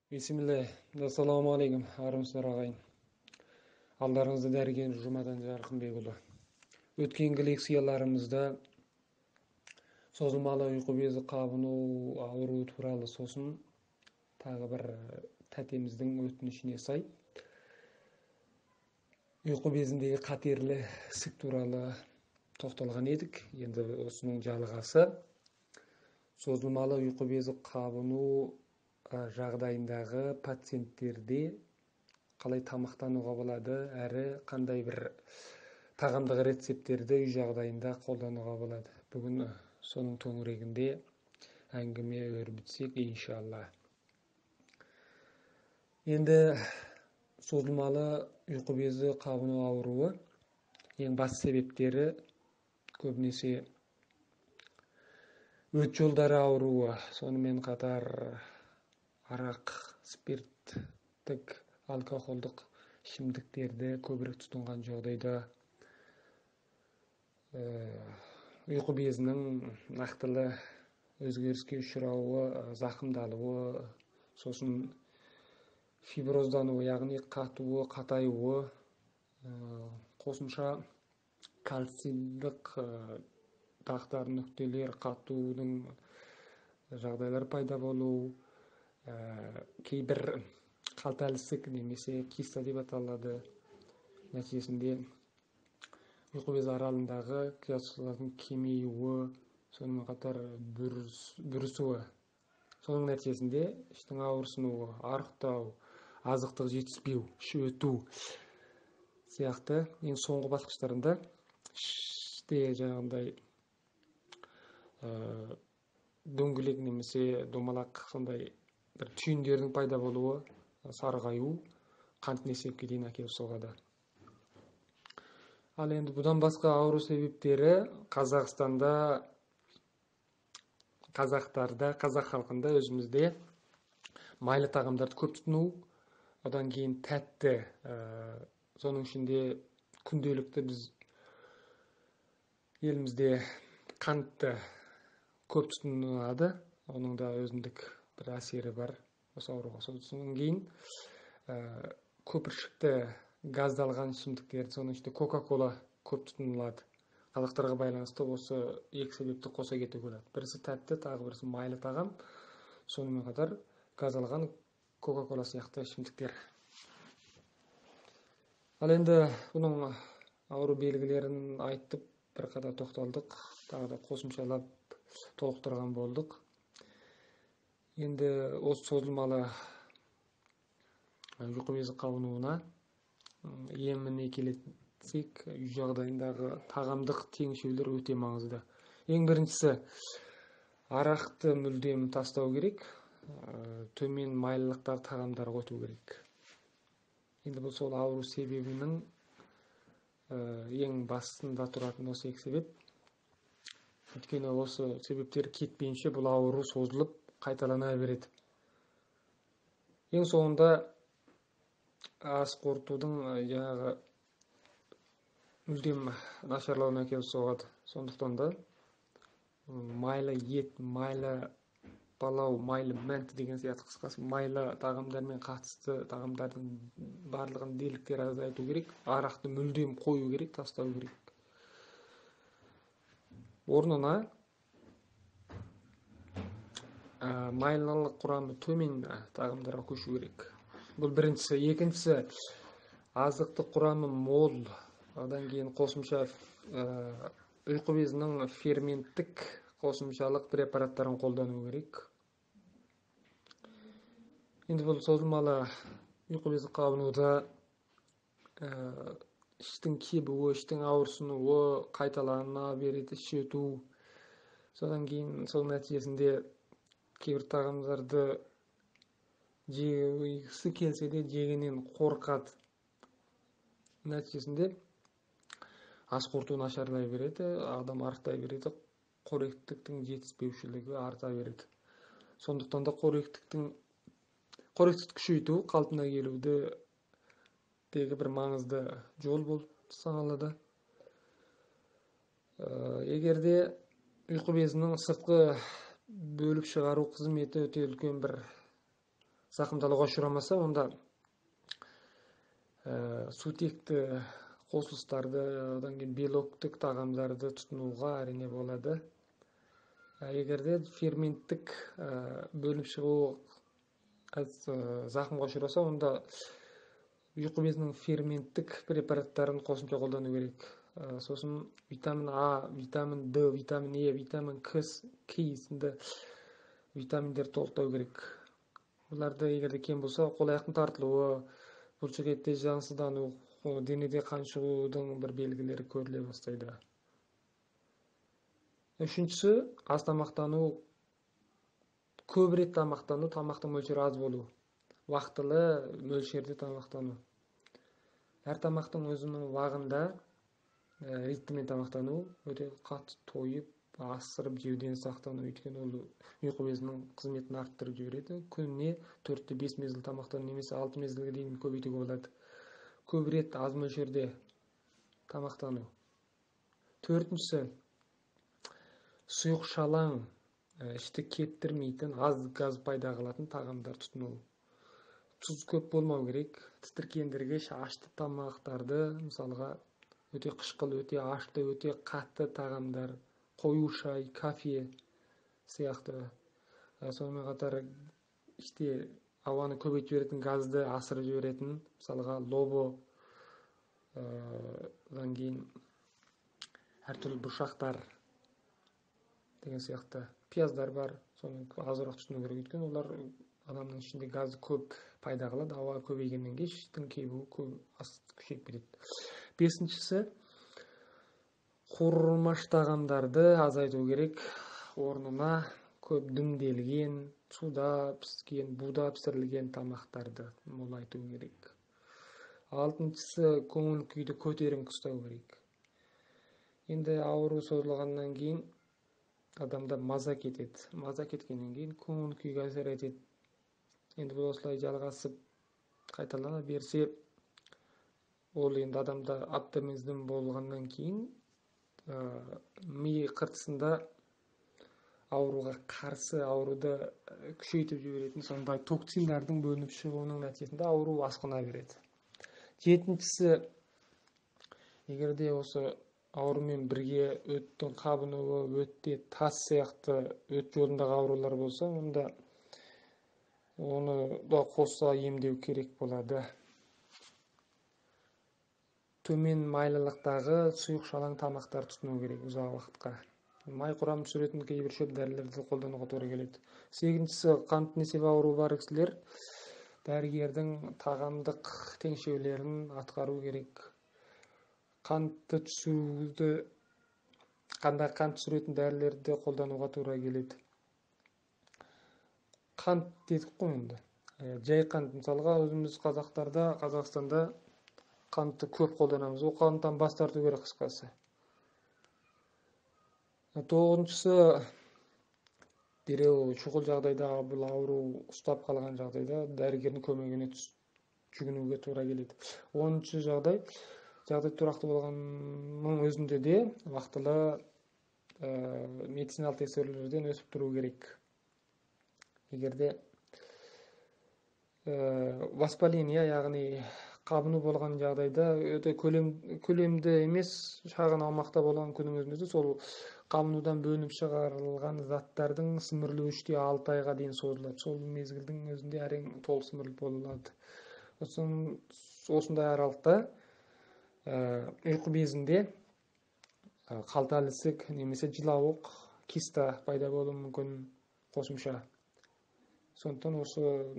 Bismillah. Assalamu alaikum. Armsыздар ағайын. Алдарыңызда дәрген Жұмадан Жарқынбекұлы. Өткен лекцияларымызда созылмалы ұйқы безі қабыну ауруы туралы, сосын тағы бір тәтеміздің өтінішіне сай ұйқы безіндегі қатерлі ісік туралы тоқталған едік. Енді осының жалғасы созылмалы ұйқы безі қабыну жағдайындағы пациенттерде қалай тамақтануға болады, әрі қандай бір тағамдық рецепттерді үй жағдайында қолдануға болады. Бүгін соның төңірегінде әңгіме өрбітсек, иншалла. Енді созылмалы ұйқы безі қабыну ауруы ең басты себептері көбінесе өт жолдары ауруы, сонымен қатар арақ, спирттік, алкогольдық ішімдіктерді көбірек тұтынған жағдайда ұйқы безінің нақтылы өзгеріске ұшырауы, зақымдалуы, сосын фиброздануы, яғни қатуы, қатаюы, қосымша кальцийдік тақтар, нүктелер қатудың жағдайлар пайда болу, кейбір қалталы ісік немесе киста деп аталады. Нәтижесінде ұйқы безі аралығындағы клетчаткалардың кемеюі, сонымен қатар бүрісуі. Соның нәтижесінде іштің ауырсынуы, арықтау, азықтық жетіспеу, іш өту сияқты ең соңғы басқыштарында іште жаңағындай дөңгелек немесе домалақ сондай бір түйіндердің пайда болуы, сарғаю, қант несепке дейін әкеліп соғады. Ал енді бұдан басқа ауру себептері Қазақстанда, қазақ халқында өзімізде майлы тағамдарды көп тұтыну, одан кейін тәтті, соның ішінде күнделікті біз елімізде қантты көп тұтынылады, оның да өзіндік бір әсері бар осы ауруға. Содан кейін көпіршікті газдалған ішімдіктерді, соның ішінде кока-кола көп тұтынылады. Қазақтарға байланысты осы екі себепті қоса кетуге болады. Бірісі тәтті, тағы бірісі майлы тағам, сонымен қатар газдалған кока-кола сияқты ішімдіктер. Ал енді бұның ауру белгілерін айтып, бір қадар тоқталдық, тағы да қосымшалап толықтырған болдық. Енді осы созылмалы ұйқы безі қабынуына еміне келсек, үй жағдайындағы тағамдық теңшеулер өте маңызды. Ең біріншісі, арақты мүлдем тастау керек, төмен майлылықтар тағамдарға өту керек. Енді бұл сол ауру себебінің ең басында тұратын осы екі себеп. Өйткені осы себептер кетпейінше бұл ауру созылып қайталана береді. Ең соңында ас қорытудың жаңағы мүлдем нашарлауына әкеліп соғады. Сондықтан да майлы ет, майлы палау, майлы мәнті деген сияқты қысқасы майлы тағамдармен қатысты тағамдардың барлығын деліктер азайту керек. Арақты мүлдем қою керек, тастау керек. Орнына майлылық құрамы төмен тағамдарға көшу керек. Бұл біріншісі. Екіншісі, азықтық құрамы мол, одан кейін қосымша ұйқы безінің ферменттік қосымшалық препараттарын қолдану керек. Енді бұл созылмалы ұйқы безі қабынуда іштің кебуі, іштің ауырсынуы, қайталана береді, іш өту. Содан кейін сол нәтижесінде кейбір тағамдарды жегісі келсе де жегеннен қорқады. Нәтижесінде ас қорыту нашарлай береді, адам арықтай береді, қоректіктің жетіспеушілігі арта береді. Сондықтан да қоректікті күшейту қалпына келуді тегі бір маңызды жол болып саналады. Егерде ұйқы безінің сыртқы бөліп шығару қызметі өте үлкен бір закымдалууга учурамаса, онда сутекти косулуштарды, одан кийин белоктук тагамдарды тутунууга арине болот. Эгерде ферменттик бөлүнүп чыгуу закымга учураса, онда уйку безинин ферменттик препараттарын кошумча колдонуу керек. Сосын витамин А, витамин Д, витамин Е, витамин К сынды витаминдерди толуктоо керек. Буларды эгерде кем болсо, кол аяктын тартылуу, булчук этте жансыздануу, денеде кан чыгуудун бир белгилери көрүлө баштайт. Үчүнчүсү, аз тамактануу, көп ирет тамактануу, тамактын мөлчөрү аз болуу, вактылы мөлчөрдө тамактануу. Ар тамактын өзүнүн убагында ритмине тамактануу, өтө катты тоюп, асырып жеүүдөн сактануу, өйткөнү ол уйку безинин кызметин арттырып жиберет. Күнүнө 4-5 мезгил тамактануу немесе 6 мезгилге чейин көбөйтүүгө болот. Көп ирет аз мөлчөрдө тамактануу. Төртүнчүсү, суюк шалаң, иштик кептирмейтин, аз газ пайда кылатын тагамдар тутунуу. Туз көп болмау керек. Титиркендиргич, ачты тамактарды, мисалга өтө кышкыл, өтө ачты, өтө катты тагамдар, коюу шай, кофе сыяктуу. Сонун катары абаны көбөйтүп жиберетін газды асырып жиберетін, мисалга лобо, андан кийин ар түрлүү буршактар деген сыяктуу пияздар бар. Сону азыраак түшүнүү керек, өйткөнү улар адамдын ичинде газды көп пайда кылат. Аба көбөйгөндөн кийин иштин кейбүү күчөйүп кетет. Бешинчиси, курмаш тагамдарды азайтуу керек. Орнуна көп дымделген, сууда пишкен, бууда пиширилген тамактарды молайтуу керек. Алтынчысы, көңүл күйдү көтөрүңкү ұстау керек. Энди ауруу созулгандан кийин адамда маза кетет. Маза кеткенден кийин көңүл күйгө асер этет. Энди бул осулай жалгасып кайталана берсе, ол энди адамда оптимизм болгандан кийин ми кыртысында ааруга каршы, ааруду күчөйтүп жиберетін сондай токсиндардын бөлүнүп чыгуунун натыйжасында ауруу аскына берет. Жетинчиси, эгерде осы ауруу менен бирге өттүн кабынуу, өттө тас сыяктуу өт жолундагы ааруулар болсо, онда ону да кошо эмдөө керек болот. Төмен майлылыктагы суюк шалаң тамактар тутунуу керек узак убакытка. Май курамын түшүрөтүн кээ бир шөп дарилерди колдонууга туура келет. Сегизинчиси, кант несеби ауруу бар кишилер дарыгердин тагамдык теңшөөлөрүн аткаруу керек. Кантты түшүрүүдө, канда кант түшүрөтүн дарилерди колдонууга туура келет. Кант дедик го энди. Жай кант, мисалга өзүбүз Казакстанда кантты көп колдонобуз. О канттан баш тартуу керек кыскасы. Тогузунчусу, дереу чукул жагдайда, бул ауруу уштап калган жагдайда дарыгердин көмөгүнө жүгүнүүгө туура келет. 10-чу жагдай турактуу болгондун өзүндө де вактылуу медициналык текшерүүлөрдөн өтүп туруу керек. Эгерде воспаление, ягни кабынуу болгон жагдайда өтө көлөмдө эмес, чагын аумакта болгон күнүн өзүндө сол кабынуудан бөлүнүп чыгарылган заттардын симирилүү 3-6 айга чейин созулат. Сол мезгилдин өзүндө арең толук симирилип болот. Ошондой аралыкта уйку безинде калталы ысык немесе жылабык, киста пайда болуу мүмкүн кошумча. Сондуктан ошо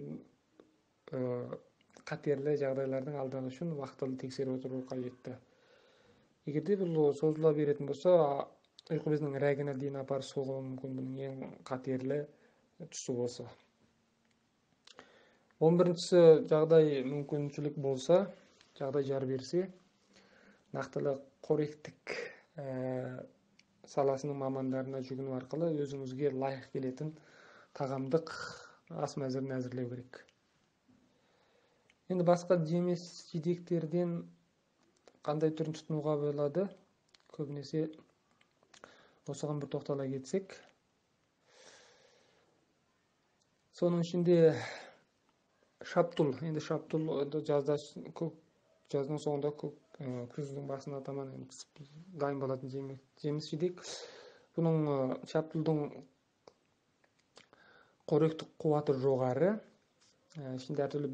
катерлүү жагдайлардын алдын алуу үчүн вактылуу текшерип отуруу кажет. Эгерде бул созула беретін болсо, уйку безинин рагына дейин апарып согуу мүмкүн, бунун эң катерлүү тұсы болсо. 11-чisi, жагдай мүмкүнчүлүк болсо, жагдай жар берсе, нактылуу коректик саласынын мамандарына жүгүнүү аркылуу өзүңүзгө ылайык келетін тагамдык ас мәзірін әзірлеу керек. Енді басқа жемес жидектерден қандай түрін тұтынуға болады? Көбінесе осыған бір тоқтала кетсек. Соның ішінде шаптул. Енді шаптул жазда жаздың соңында күздің басында таман дайын болатын жеміс жидек. Бұның шаптулдың қоректік қуаты жоғары. Ішінде әртүрлі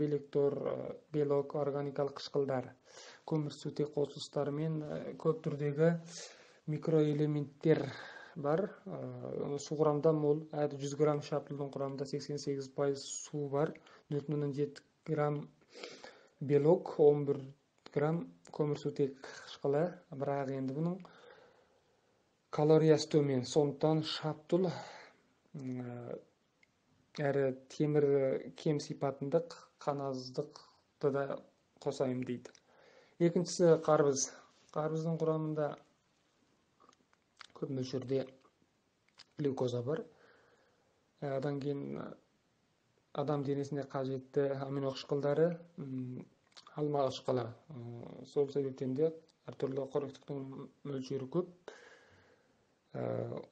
белок, органикалық қышқылдар, көмірсутек қосылыстары мен көп түрдегі микроэлементтер бар. Су құрамында мол. 100 грамм шаптулдың құрамында 88% су бар. 4,7 грамм белок, 11 грамм көмірсутек қышқылы. Бірақ енді бұның калориясы төмен. Сондықтан шаптул әрі темір кем сипатындық, қаназдықты да қосайым дейді. Екіншісі қарбыз. Қарбыздың құрамында көп мөлшерде глюкоза бар. Одан кейін адам денесіне қажетті амино қышқылдары, алма қышқылы. Сол себептен де әртүрлі қоректіктің мөлшері көп.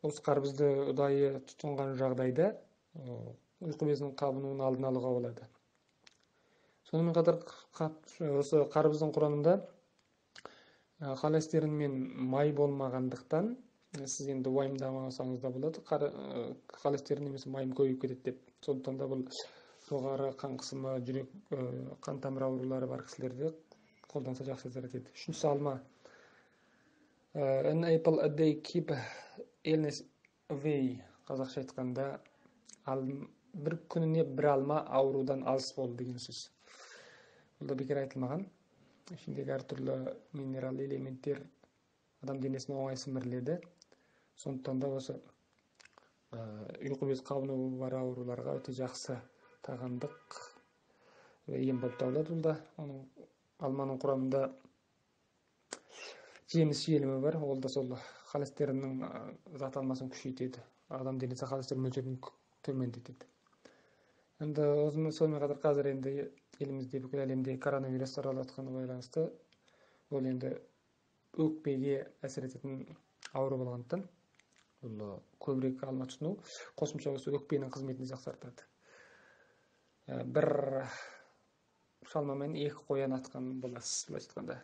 Осы қарбызды ұдайы тұтынған жағдайда ұйқы безінің қабынуын алдын алуға болады. Сонымен қатар осы қарбыздың құрамында холестерин мен май болмағандықтан, сіз енді уайымдамасаңыз да болады, холестерин немесе майым көбейіп кетеді деп. Сондықтан да бұл жоғары қан қысымы, жүрек, қан тамыр аурулары бар кісілерде қолданса жақсы әсер етеді. Үшіншісі алма. An apple a day keep illness away. Қазақша айтқанда бір күніне бір алма аурудан алыс бол деген сөз. Бұл да бекер айтылмаған. Ішіндегі әртүрлі минерал элементтер адам денесіне оңай сіңіріледі. Сондықтан да осы ұйқы без қабынуы бар ауруларға өте жақсы тағамдық ем болып табылады. Бұл да алманың құрамында жеміс желімі бар. Ол да сол холестериннің зат алмасын күшейтеді. Адам денесі холестерин мөлшерін төмендетеді. Енді сонымен қатар қазір енді елімізде, бүкіл әлемде коронавирус таралатқаны байланысты ол енді өкпеге әсер ететін ауру болғандықтан бұл көбірек алма тұтыну қосымша осы өкпенің қызметін жақсартады. Бір шалмамен 2 қоян атқан боласыз, былайша айтқанда.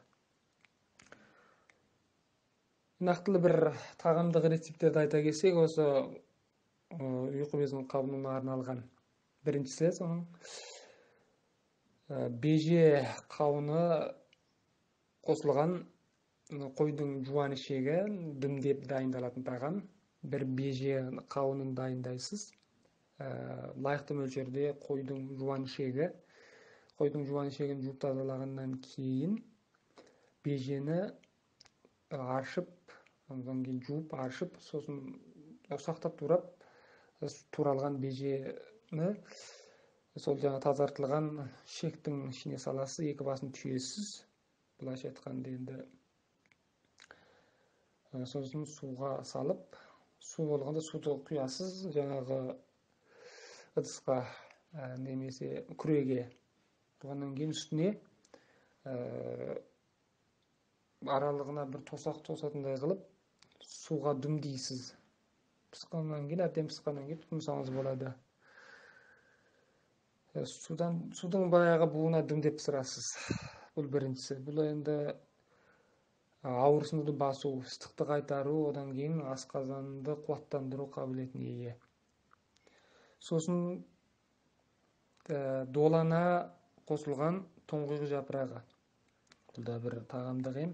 Нақтылы бір тағамдық рецептерді айта келсек, осы ұйқы безінің қабынуына арналған біріншісі соның беже қауыны қосылған қойдың жуан ішегі дымдеп дайындалатын тағам. Бір беже қауынын дайындайсыз. Лайықты мөлшерде қойдың жуан ішегін жуып тазалағаннан кейін бежені аршып, одан кейін жуып аршып, сосын ұсақтап туралған бежені сол жаңа тазартылған шектің ішіне саласыз, 2 басын түйесіз. Былайша айтқанда енді сосын суға салып, су болғанда суды құясыз, жаңағы ыдысқа немесе күреге. Бұғаннан кейін үстіне аралығына бір тосақ тосатындай қылып суға дүмдейсіз. Пысқаннан кейін, әбден пысқаннан кейін тұтынсаңыз болады. Судың баяғы буына дүмдеп пісірасыз. Бұл біріншісі. Бұл енді ауырсынуды басу, ыстықты қайтару, одан кейін асқазанды қуаттандыру қабілетіне ие. Сосын долана қосылған тоңғиық жапырағы. Бұл да бір тағамдық ем.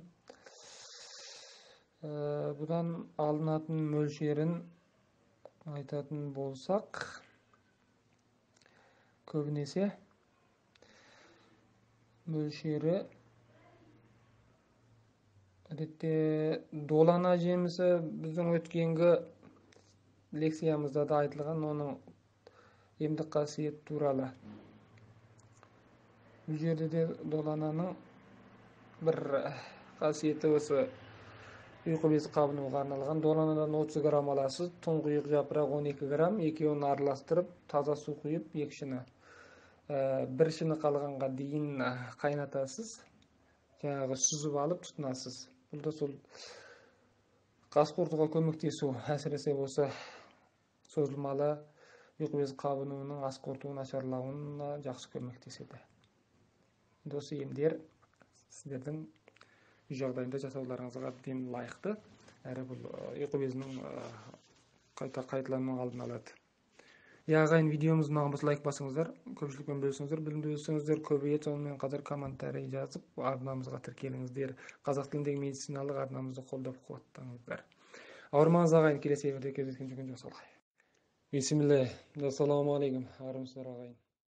Бұдан алынатын мөлшерін айтатын болсақ, көбінесе мөлшері әдетте долана жемісі біздің өткенгі лекциямызда да айтылған, оның емдік қасиет туралы. Бұл жерде де долананың бір қасиеті осы ұйқы безі қабынуға арналған. Доланадан 30 грамм аласыз, тұңғиық жапырақ 12 грамм, екеуін араластырып, таза су құйып, 2 шыны. 1 шыны қалғанға дейін қайнатасыз, жаңағы сүзіп алып тұтынасыз. Бұл да сол қас қорытуға көмектесу, әсіресе осы созылмалы уйку без кабынуунун ас кортуу начарлауына жакшы көмөктөшөт. Дос эмдер сиздердин үй жагдайында жасоолоруңузга абдан ылайыктуу. Әрі бул уйку безинин кайталанмак алдын алат. Ағайын, видеомыз маған болса лайк басыңыздар, көпшілікпен бөлісіңіздер, білімді бөлсеңіздер көбейет, сонымен қатар комментарий жазып, арнамызға тіркеліңіздер. Қазақ тіліндегі медициналық арнамызды қолдап қуаттаңыздар. Ауырмаңыз ағайын, келесі эфирде кездескенше күн жасалғай. Бисмилlah, ассаламу алейкум, армысыздар ағайын.